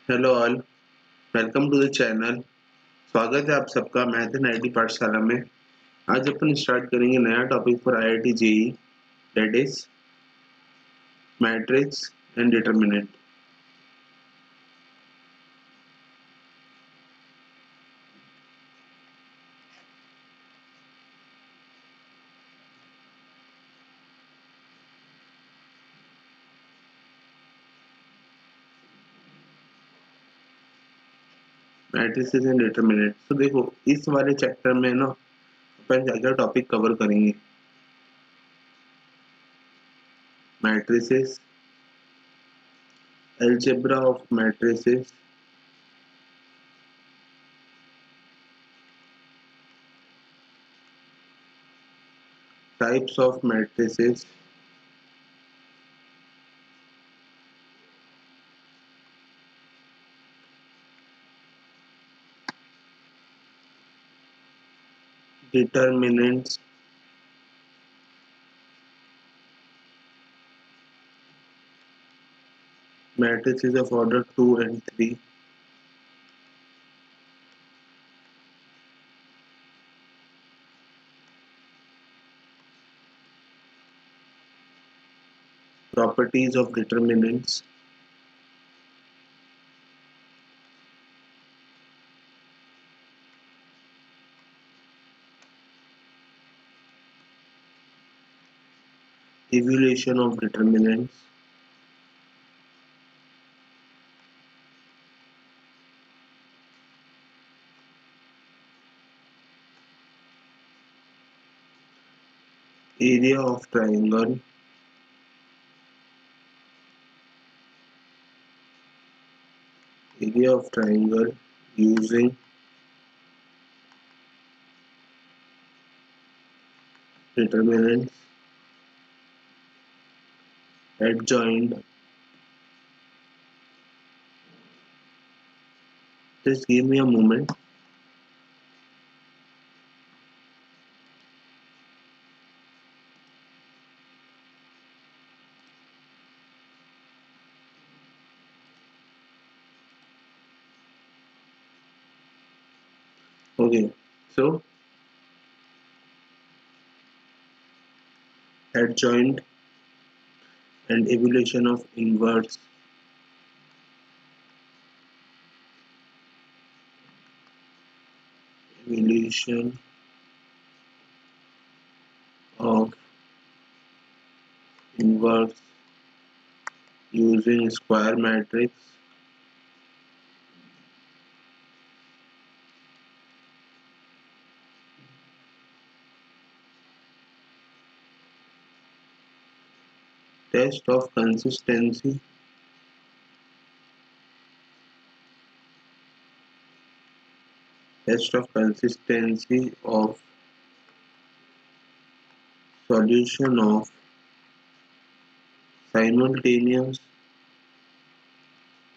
Hello all, welcome to the channel. स्वागत है आप सबका मैथ एंड आईटी पाठशाला में। आज अपन स्टार्ट करेंगे नया topic for IIT JEE, that is matrix and determinant. Matrices and determinant. तो देखो, इस वाले चैप्टर में ना अपन क्या क्या टॉपिक कवर करेंगे। Matrices, algebra of matrices, types of matrices, determinants, matrices of order 2 and 3, properties of determinants, evaluation of determinants, area of triangle, area of triangle using determinants, adjoint. Just give me a moment. Okay, so adjoint and evaluation of inverse, evaluation of inverse using square matrix, test of consistency, test of consistency of solution of simultaneous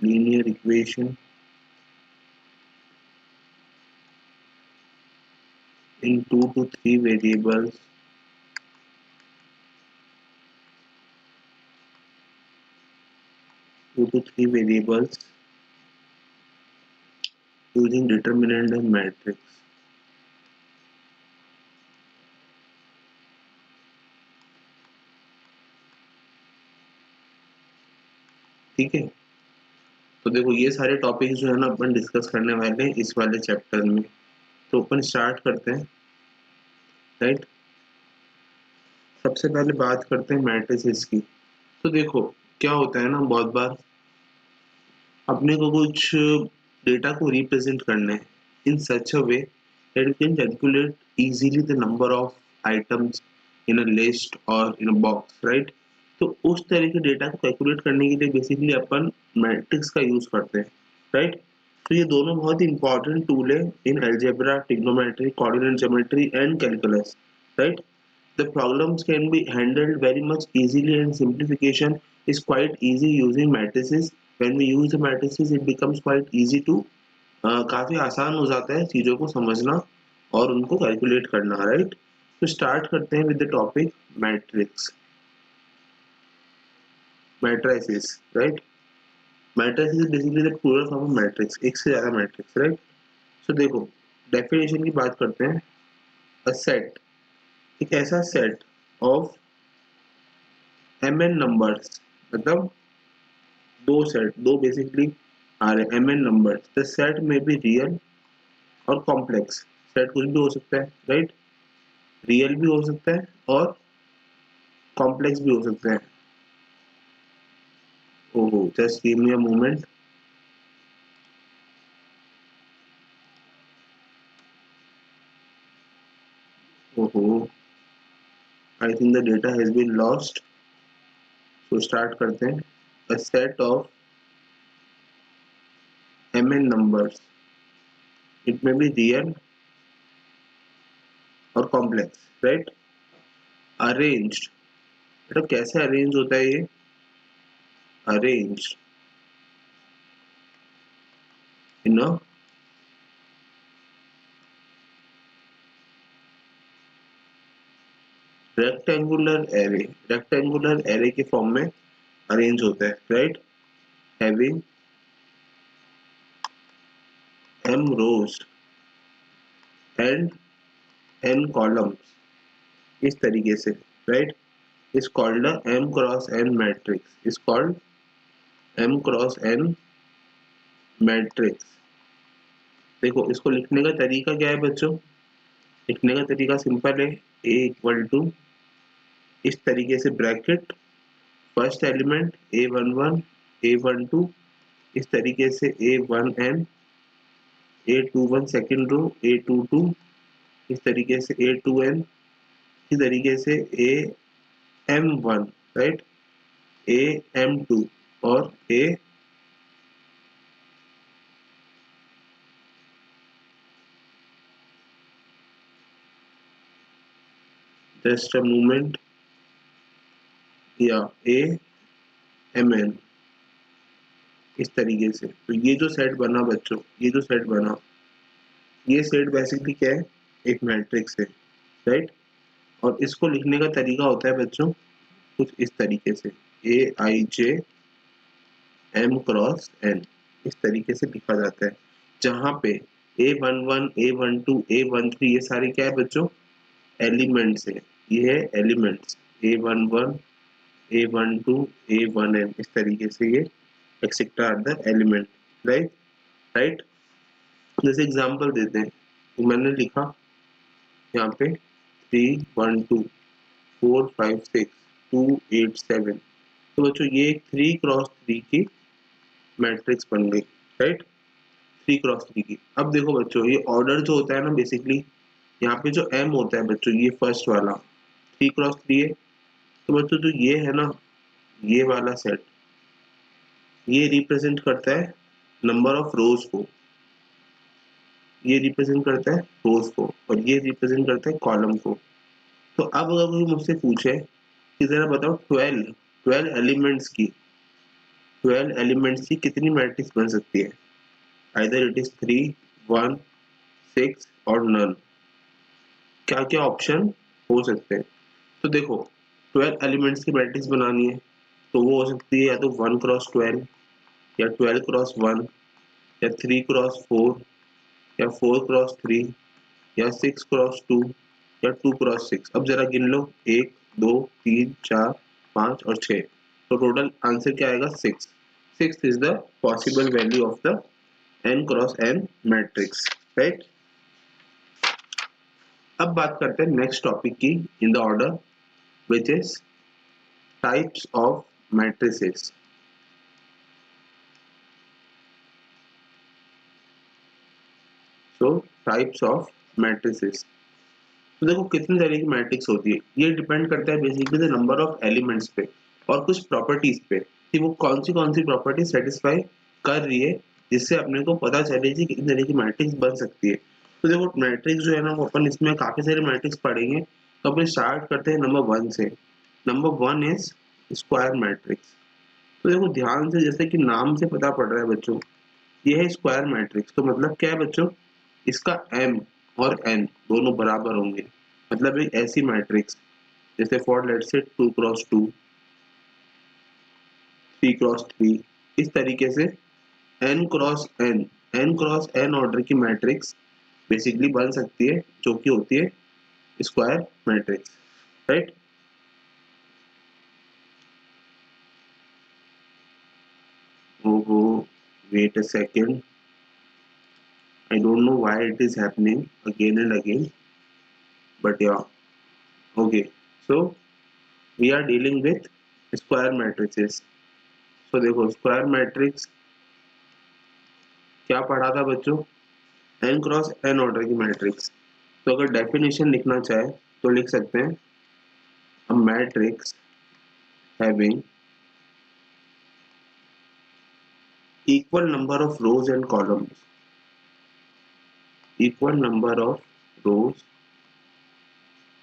linear equation in 2 to 3 variables, 2 to 3 variables using determinant and matrix. ठीक है, तो देखो ये सारे topic जो है ना अपन discuss करने वाले हैं इस वाले चैप्टर में। तो अपन स्टार्ट करते हैं, राइट। सबसे पहले बात करते हैं मैट्रिसेस की। तो देखो क्या होता है ना, बहुत बार अपने को कुछ डेटा को रिप्रेजेंट करना है in such a way that you can calculate easily the number of items in a list और इन अ बॉक्स, राइट। तो उस तरह के डेटा को कैलकुलेट करने के लिए बेसिकली अपन मैट्रिक्स का यूज करते हैं, राइट। तो ये दोनों बहुत ही इंपॉर्टेंट टूल है in algebra, trigonometry, coordinate geometry and calculus, right. The problems can be handled very much easily and simplification is quite easy using matrices. When we use the matrices, it becomes quite easy to काफी आसान हो जाता है चीजों को समझना और उनको कैलकुलेट करना, राइट। तो स्टार्ट करते हैं with the topic matrix, matrices, right. Matrix is basically the plural form of matrix, एक से ज्यादा मैट्रिक्स, राइट। सो देखो डेफिनेशन की बात करते हैं। अ सेट, एक ऐसा सेट ऑफ mn नंबर्स, मतलब दो बेसिकली आ रहे mn नंबर्स, द सेट में बी रियल और कॉम्प्लेक्स। सेट कुछ भी हो सकता है, राइट। रियल भी हो सकता है और कॉम्प्लेक्स भी हो सकता है। ओहो, just give me a moment. ओहो, I think the data has been lost. So start करते हैं। A set of mn numbers, it may be real और कॉम्प्लेक्स, राइट। अरेंज्ड, मतलब कैसे अरेंज होता है ये? Arranged in a rectangular array के फॉर्म में अरेंज होता है, right. Having m rows and n columns, इस तरीके से, right. Is called m cross n matrix, is called m cross n matrix. देखो इसको लिखने का तरीका क्या है बच्चों? लिखने का तरीका सिंपल है। a इक्वल टू, इस तरीके से bracket, first element a11 a12, इस तरीके से a1n a21 second row a22, इस तरीके से a2n, इस तरीके से am1, राइट, am2 और a जस्ट अ मूवमेंट या amn, इस तरीके से। तो ये जो सेट बना बच्चों, ये जो सेट बना, ये सेट बेसिकली क्या है? एक मैट्रिक्स है, राइट। और इसको लिखने का तरीका होता है बच्चों कुछ इस तरीके से, ए आई जे एम क्रॉस एन, इस तरीके से लिखा जाता है। जहाँ पे a11 a12 a13 ये सारे क्या है बच्चों? एलिमेंट्स है। ये है एलिमेंट्स, a11 a12 a1n, इस तरीके से ये etcetera are the element, right. Right, जैसे एग्जांपल देते हैं। तो मैंने लिखा यहाँ पे 3 1 2 4 5 6 2 8 7। तो बच्चों ये 3x3 की मैट्रिक्स बन गई, राइट। 3x3 की। अब देखो बच्चों ये ऑर्डर जो होता है ना बेसिकली, यहाँ पे जो m होता है बच्चों, ये फर्स्ट वाला 3x3 है। तो बच्चों जो ये है ना, ये वाला सेट, ये रिप्रेजेंट करता है नंबर ऑफ रोज को, ये रिप्रेजेंट करता है रोज को, और ये रिप्रेजेंट करता है कॉलम को। तो अब अगर कोई मुझसे पूछे कि जरा बताओ 12 एलिमेंट्स की कितनी मैट्रिक्स बन सकती है? आइदर इट इज 3 1 6 और नन। क्या क्या ऑप्शन हो सकते हैं? तो देखो 12 एलिमेंट्स की मैट्रिक्स बनानी है तो वो हो सकती है या तो 1x12 या 12x1 या 3x4 या 4x3 या 6x2 या 2x6। अब जरा गिन लो, 1 2 3 4 5 और 6। तो टोटल आंसर क्या आएगा? 6। 6 is the possible value of the n×n matrix, right. अब बात करते हैं नेक्स्ट टॉपिक की in the order, which is types of matrices. So types of matrices. तो देखो कितनी तरह की मैट्रिक्स होती है, ये डिपेंड करता है basically the number of elements पे और कुछ प्रॉपर्टीज पे कि वो कौन सी प्रॉपर्टी सेटिस्फाई कर रही है, जिससे अपने को पता चले कि कितनी तरह की मैट्रिक्स बन सकती है। तो देखो मैट्रिक्स जो है ना, वो अपन इसमें काफी सारे मैट्रिक्स पढ़ेंगे। तो अपन स्टार्ट करते हैं नंबर 1 से। Number 1 is square matrix. तो देखो ध्यान से, जैसे कि नाम से पता पड़ रहा है बच्चों, ये है स्क्वायर मैट्रिक्स। तो मतलब क्या है बच्चों, इसका m और n दोनों बराबर होंगे। मतलब एक ऐसी मैट्रिक्स जैसे for let's say 2x2 3x3 इस तरीके से n क्रॉस n ऑर्डर की मैट्रिक्स बेसिकली बन सकती है, जो कि होती है स्क्वायर मैट्रिक्स, राइट। ओहो, wait a second, I don't know why it is happening again and again, but yeah, okay. So we are dealing with square matrices. So देखो स्क्वायर मैट्रिक्स क्या पढ़ा था बच्चों, n क्रॉस n ऑर्डर की matrix. तो अगर definition लिखना चाहे तो लिख सकते हैं a matrix having equal number of rows and columns, equal number of rows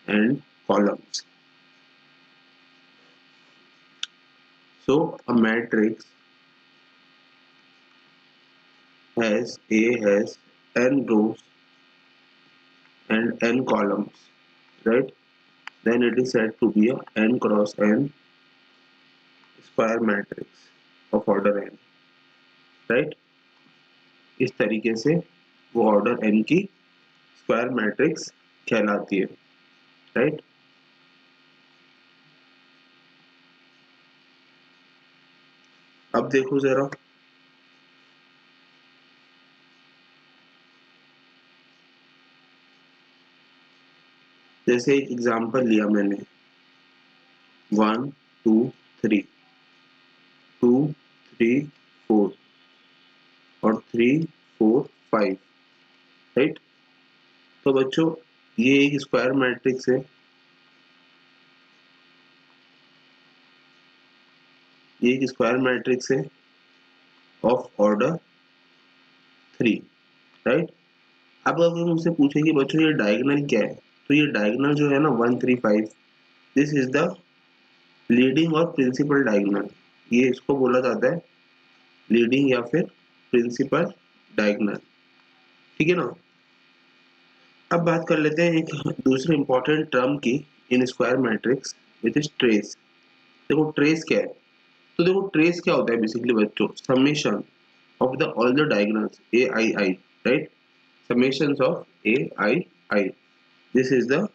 and columns. So a matrix has n rows and n columns, right? Then it is said to be a n cross n square matrix of order n, right? इस तरीके से वो order n की square matrix कहलाती है, right. अब देखो जरा, जैसे एक एग्जांपल लिया मैंने 1 2 3 2 3 4 और 3 4 5, राइट। तो बच्चों ये एक स्क्वायर मैट्रिक्स है, ये एक स्क्वायर मैट्रिक्स है ऑफ ऑर्डर 3, राइट। अब अगर मुझसे पूछे कि बच्चों ये डायगोनल क्या है, तो ये डायगोनल जो है ना 1 3 5, दिस इज द लीडिंग और प्रिंसिपल डायगोनल, ये इसको बोला जाता है लीडिंग या फिर प्रिंसिपल डायगोनल, ठीक है ना। अब बात कर लेते हैं एक दूसरे इंपॉर्टेंट टर्म की in square matrix, which is trace. देखो ट्रेस क्या है, तो देखो ट्रेस क्या होता है बेसिकली बच्चों, summation of the all the diagonals A I I, right, summations of A I I, this is the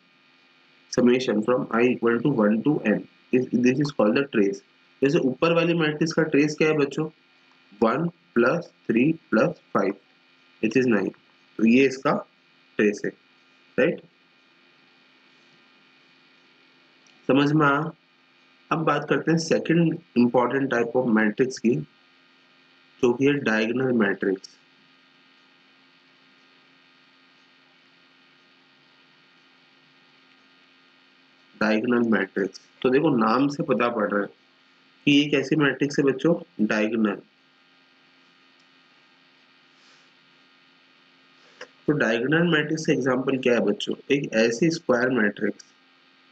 summation from I equal to 1 to n, this is called the trace। जैसे ऊपर वाली matrix का trace क्या है बच्चों, 1 plus 3 plus 5 which is 9, तो ये इसका ट्रेस है, राइट, समझ में आया। अब बात करते हैं second important type of matrix की, जो कि है डायगोनल मैट्रिक्स। डायगोनल मैट्रिक्स, तो देखो नाम से पता पड़ रहा है कि ये कैसी मैट्रिक्स है बच्चों, डायगोनल। तो डायगोनल मैट्रिक्स का एग्जांपल क्या है बच्चों, एक ऐसी स्क्वायर मैट्रिक्स,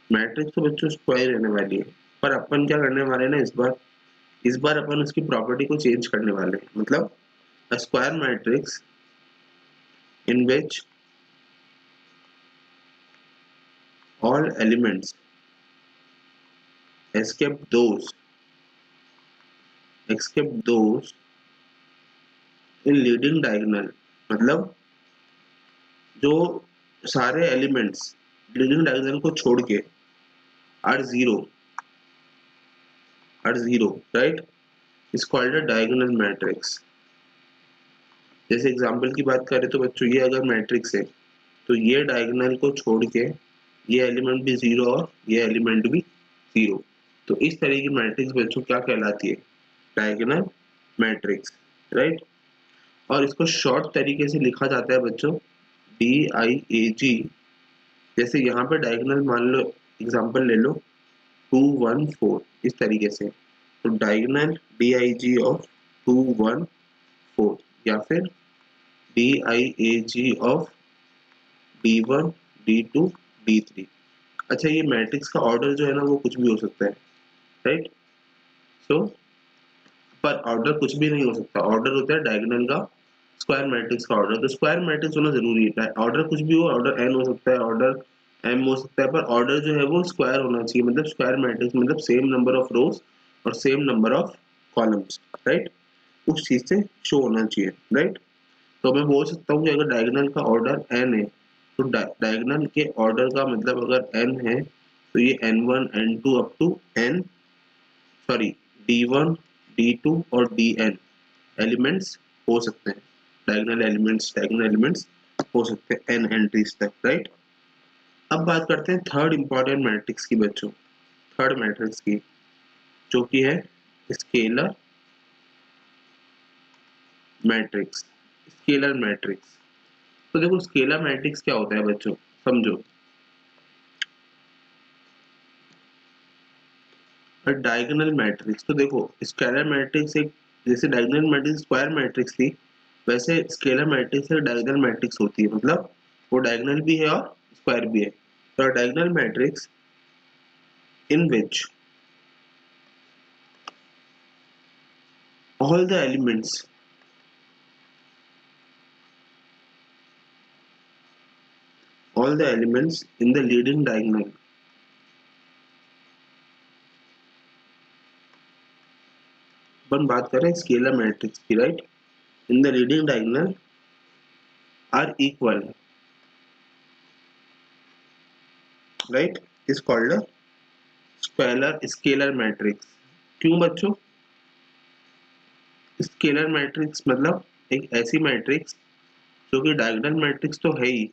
मैट्रिक्स तो बच्चों स्क्वायर रहने वाली है, पर अपन क्या करने वाले हैं ना इस बार अपन उसकी प्रॉपर्टी को चेंज करने वाले हैं। मतलब a square matrix in which all elements except those in leading diagonal, मतलब जो सारे एलिमेंट्स लीडिंग डायगोनल को छोड़ के are zero, right, is called a diagonal matrix. जैसे एग्जांपल की बात करें तो बच्चों ये अगर मैट्रिक्स है तो ये डायगोनल को छोड़ के ये एलिमेंट भी जीरो और ये एलिमेंट भी जीरो, तो इस तरह की मैट्रिक्स बच्चों क्या कहलाती है, डायगोनल मैट्रिक्स, राइट। और इसको शॉर्ट तरीके से लिखा जाता है बच्चों DIAG। जैसे यहाँ पे डायगोनल मान लो, एग्जांपल ले लो 2 1 4, इस तरीके से, तो डायगोनल DIG ऑफ 2 1 4 या फिर DIAG of D1 D2 D3। अच्छा ये मैट्रिक्स का ऑर्डर जो है ना वो कुछ भी हो सकता है, राइट। सो पर ऑर्डर कुछ भी नहीं हो सकता, ऑर्डर होता है डायगोनल का स्क्वायर मैट्रिक्स का ऑर्डर, तो स्क्वायर मैट्रिक्स होना जरूरी है, ऑर्डर कुछ भी हो, ऑर्डर n हो सकता है, ऑर्डर m हो सकता है, पर ऑर्डर जो है वो स्क्वायर होना चाहिए, मतलब स्क्वायर मैट्रिक्स मतलब सेम नंबर ऑफ रोज और same number of columns, right. उस चीज से शो होना चाहिए, राइट। तो मैं बोल सकता हूँ कि अगर डायगोनल का ऑर्डर n है तो डायगोनल के ऑर्डर का मतलब अगर n है तो ये n1 n2 up to n sorry d1 d2 और dn एलिमेंट्स हो सकते हैं, डायगोनल एलिमेंट्स हो सकते हैं n एंट्रीज तक, राइट। अब बात करते हैं थर्ड इंपॉर्टेंट मैट्रिक्स की बच्चों, थर्ड मैट्रिक्स की, जो कि है स्केलर मैट्रिक्स। स्केलर मैट्रिक्स, तो देखो स्केलर मैट्रिक्स क्या होता है बच्चों, समझो। डायगोनल मैट्रिक्स, तो देखो स्केलर मैट्रिक्स एक, जैसे डायगोनल मैट्रिक्स स्क्वायर मैट्रिक्स थी, वैसे स्केलर मैट्रिक्स एक डायगोनल मैट्रिक्स होती है, मतलब वो डायगोनल भी है और स्क्वायर भी है। तो diagonal matrix in which all the elements in the leading diagonal अपन बात कर रहे हैं स्केलर मैट्रिक्स की, right. In the leading diagonal are equal, right, is called a scalar matrix. क्यों बच्चों? स्केलर मैट्रिक्स मतलब एक ऐसी मैट्रिक्स जो कि डायगोनल मैट्रिक्स तो है ही,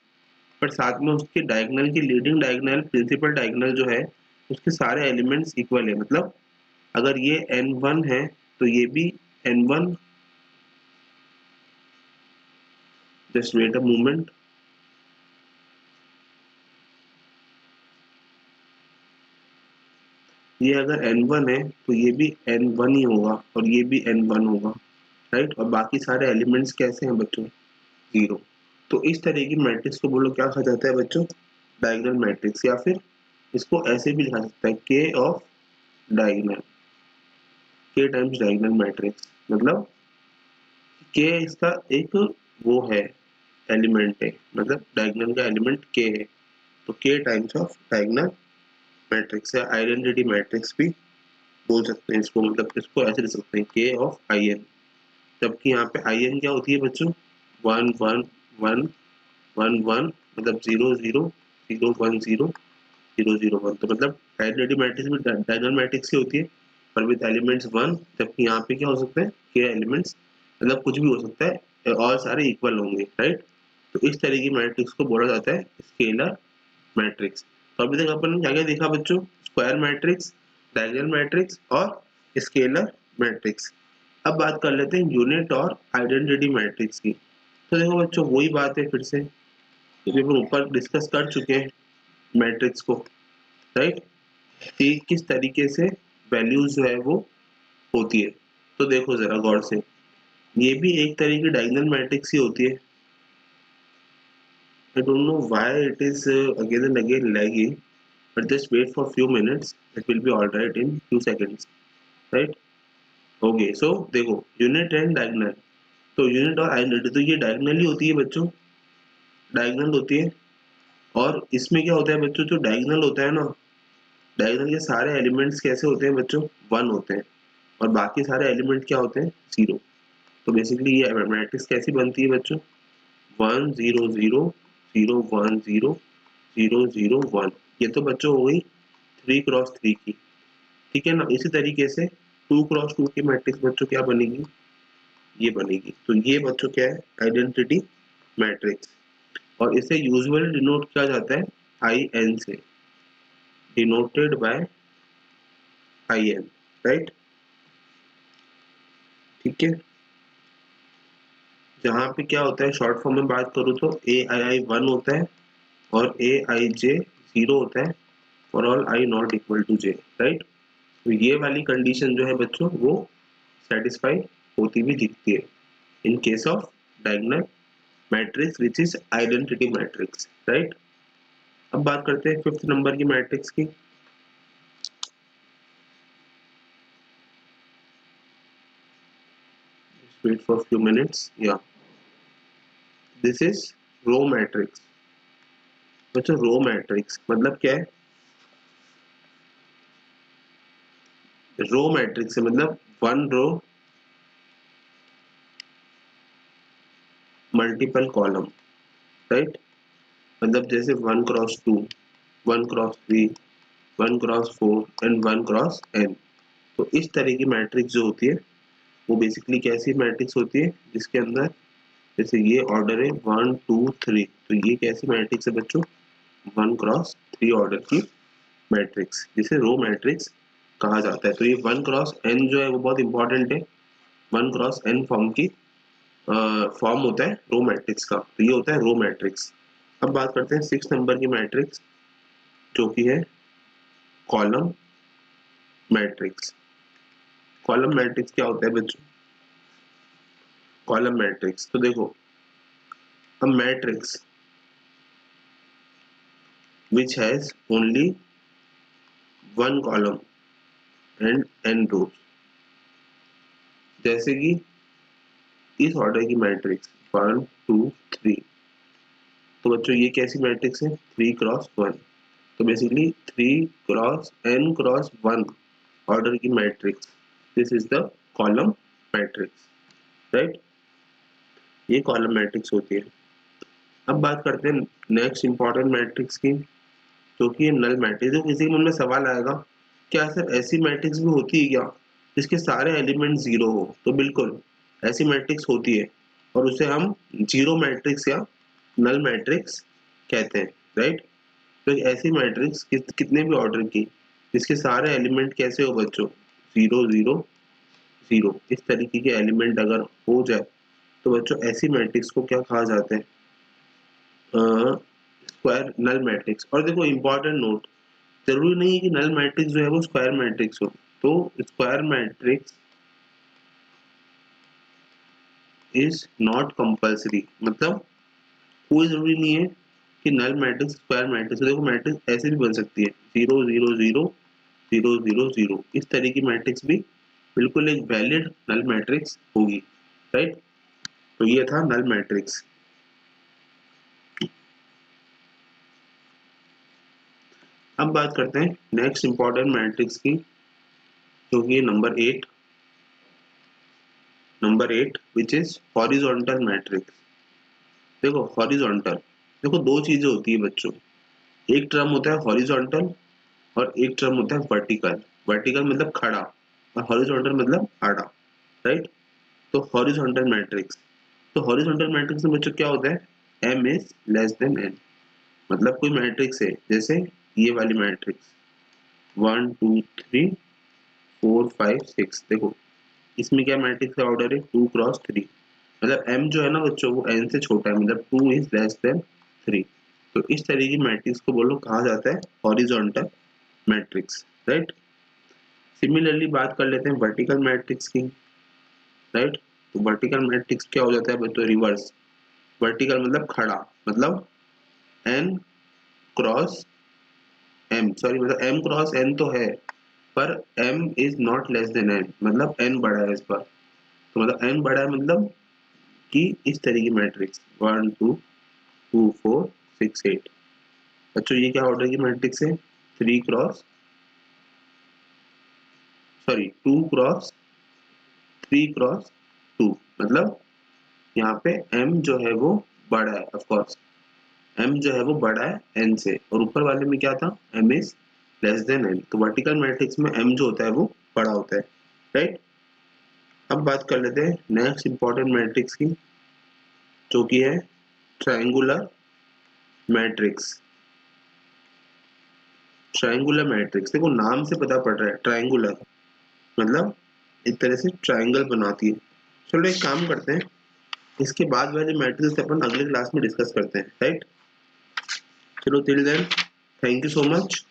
पर साथ में उसके डायगोनल की लीडिंग डायगोनल प्रिंसिपल डायगोनल जो है उसके सारे एलिमेंट्स इक्वल है। मतलब अगर ये n1 है तो ये भी n1, just wait a moment, ये अगर n1 है तो ये भी n1 ही होगा और ये भी n1 होगा, राइट। और बाकी सारे एलिमेंट्स कैसे हैं बच्चों? जीरो। तो इस तरह की मैट्रिक्स को बोलो क्या कहा जाता है बच्चों? Diagonal matrix. या फिर इसको ऐसे भी लिखा सकता है k of diagonal, k times diagonal matrix, मतलब k इसका एक वो है, एलिमेंट है, मतलब डायगोनल का एलिमेंट k है, तो k times of diagonal matrix है। आइडेंटिटी मैट्रिक्स भी बोल सकते हैं इसको, मतलब इसको ऐसे लिख सकते हैं k ऑफ in, जबकि यहाँ पे in क्या होती है बच्चों? 1 1 1 1 1, मतलब 0 0 0 1 0 0 0 1, तो मतलब आइडेंटिटी मैट्रिक्स भी डायगोनल मैट्रिक्स ही होती है पर विद एलिमेंट्स 1, जबकि यहाँ पे क्या हो सकता है? k एलिमेंट्स, मतलब कुछ भी हो सकता है और सारे इक्वल होंगे, राइट। तो इस तरह की मैट्रिक्स को बोला जाता है स्केलर मैट्रिक्स। तो अभी तक अपन ने क्या क्या देखा बच्चों? स्क्वायर मैट्रिक्स, डायगोनल मैट्रिक्स और स्केलर मैट्रिक्स। अब बात कर लेते हैं यूनिट और आइडेंटिटी मैट्रिक्स की। तो देखो बच्चों वही बात है फिर से, क्योंकि हम ऊपर डिस्कस कर चुके हैं मैट्रिक्स को, राइट, कि किस तरीके से वैल्यूज जो है वो होती है। तो देखो जरा गौर से, ये भी एक तरह की डायगोनल मैट्रिक्स ही होती है। I don't know why it is again and again lagging, but just wait for few minutes. It will be alright in few seconds, right? Okay, so देखो यूनिट एंड डायगोनल, तो unit और identity तो ये diagonal ही होती है बच्चों, diagonal होती है। और इसमें क्या होता है बच्चों, जो डायगोनल होता है ना, डायगोनल के सारे एलिमेंट्स कैसे होते हैं बच्चों? 1 होते हैं और बाकी सारे एलिमेंट क्या होते हैं? 0। तो बेसिकली ये मैट्रिक्स कैसी बनती है बच्चों? 1 0 0 0 1 0 0 0 1। ये तो बच्चों हो गई 3x3 की, ठीक है ना। इसी तरीके से 2x2 की मैट्रिक्स बच्चों क्या बनेगी? ये बनेगी। तो ये बच्चों क्या है? Identity matrix. और इसे यूजुअली डिनोट किया जाता है IN से, डिनोटेड बाय IN, राइट, ठीक है। जहाँ पे क्या होता है, शॉर्ट फॉर्म में बात करूँ तो AII 1 होता है और AIJ 0 होता है for all I not equal to J, right. तो ये वाली कंडीशन जो है बच्चों वो सेटिस्फाई होती भी दिखती है in case of diagonal matrix which is identity matrix, right. अब बात करते हैं फिफ्थ नंबर की मैट्रिक्स की। वेट फॉर फ्यू मिनट्स, या दिस इज रो मैट्रिक्स। बच्चों रो मैट्रिक्स मतलब क्या है? रो मैट्रिक्स है मतलब one row multiple column, right. मतलब जैसे 1x2, 1x3, 1x4 and 1x n। तो इस तरह की मैट्रिक्स जो होती है वो बेसिकली कैसी मैट्रिक्स होती है, जिसके अंदर जैसे ये ऑर्डर है 1 2 3, तो ये कैसी मैट्रिक्स है बच्चों, 1x3 ऑर्डर की मैट्रिक्स, जिसे रो मैट्रिक्स कहा जाता है। तो ये 1x n जो है वो बहुत इंपॉर्टेंट है। 1x n फॉर्म की फॉर्म होता है रो मैट्रिक्स का, तो ये होता है रो मैट्रिक्स। अब बात करते हैं 6 नंबर की मैट्रिक्स, जो कि है कॉलम मैट्रिक्स। कॉलम मैट्रिक्स क्या होता है बच्चों, कॉलम मैट्रिक्स तो देखो, a matrix which has only one column and n rows, जैसे कि इस ऑर्डर की मैट्रिक्स 1 2 3। तो बच्चों ये कैसी मैट्रिक्स है, 3x1। तो basically 3x n x1 order की matrix, this is the column matrix, right. ये कॉलम मैट्रिक्स होती है। अब बात करते हैं नेक्स्ट इंपॉर्टेंट मैट्रिक्स की, जो कि नल मैट्रिक्स। तो किसी के मन में सवाल आएगा, क्या सर ऐसी मैट्रिक्स भी होती है क्या जिसके सारे एलिमेंट जीरो हो? तो बिल्कुल ऐसी मैट्रिक्स होती है, और उसे हम जीरो मैट्रिक्स या नल मैट्रिक्स कहते हैं, राइट। तो एक ऐसी मैट्रिक्स कितने भी ऑर्डर की जिसके सारे एलिमेंट कैसे हो बच्चों, 0 0 0, इस तरीके के एलिमेंट अगर हो जाए तो बच्चों ऐसी मैट्रिक्स को क्या कहा जाता है, स्क्वायर नल मैट्रिक्स। और देखो इंपॉर्टेंट नोट, जरूरी नहीं है कि नल मैट्रिक्स जो है वो स्क्वायर मैट्रिक्स हो। तो square matrix is not compulsory, मतलब कोई जरूरी नहीं है कि नल मैट्रिक्स स्क्वायर मैट्रिक्स हो। देखो मैट्रिक्स ऐसे भी बन सकती है 0 0 0 0 0 0, इस तरह की मैट्रिक्स भी बिल्कुल एक वैलिड नल मैट्रिक्स होगी, राइट। तो ये था नल मैट्रिक्स। अब बात करते हैं नेक्स्ट इंपॉर्टेंट मैट्रिक्स की, जो कि number 8, which is horizontal matrix. देखो हॉरिजॉन्टल, देखो दो चीजें होती है बच्चों, एक टर्म होता है हॉरिजॉन्टल और एक टर्म होता है वर्टिकल। वर्टिकल मतलब खड़ा और हॉरिजॉन्टल मतलब आड़ा, राइट। तो हॉरिजॉन्टल मैट्रिक्स, तो हॉरिजॉन्टल मैट्रिक्स में बच्चों क्या होता है, m is less than n। मतलब कोई मैट्रिक्स है, जैसे ये वाली मैट्रिक्स 1 2 3 4 5 6, देखो इसमें क्या मैट्रिक्स का ऑर्डर है 2x3। मतलब m जो है ना बच्चों वो n से छोटा है, मतलब 2 इज लेस देन 3। तो इस तरह की मैट्रिक्स को बोलो कहा जाता है हॉरिजॉन्टल मैट्रिक्स, राइट। सिमिलरली बात कर लेते हैं वर्टिकल मैट्रिक्स की, राइट। तो वर्टिकल मैट्रिक्स क्या हो जाता है बच्चों, रिवर्स। वर्टिकल मतलब खड़ा, मतलब n क्रॉस m, सॉरी मतलब m क्रॉस n तो है, पर m is not less than n, मतलब n बड़ा है इस पर। तो मतलब n बड़ा है, मतलब कि इस तरह की मैट्रिक्स 1 2 2 4 6 8। बच्चों ये क्या ऑर्डर की मैट्रिक्स है, 3 क्रॉस सॉरी 2 क्रॉस 3 क्रॉस 2, मतलब यहाँ पे m जो है वो बड़ा है, ऑफ कोर्स m जो है वो बड़ा है n से, और ऊपर वाले में क्या था, m is less than n। तो वर्टिकल मैट्रिक्स में m जो होता है वो बड़ा होता है, राइट। अब बात कर लेते हैं नेक्स्ट इंपॉर्टेंट मैट्रिक्स की, जो कि है ट्रायंगुलर मैट्रिक्स। ट्रायंगुलर मैट्रिक्स, देखो नाम से पता पड़ रहा है ट्रायंगुलर, मतलब एक तरह से ट्रायंगल बनाती है। चलो एक काम करते हैं, इसके बाद वाले मैट्रिक्स अपन अगले क्लास में डिस्कस करते हैं, राइट। चलो till then, thank you so much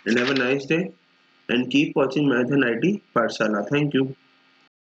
and have a nice day and keep watching math and IT Pathshala. Thank you.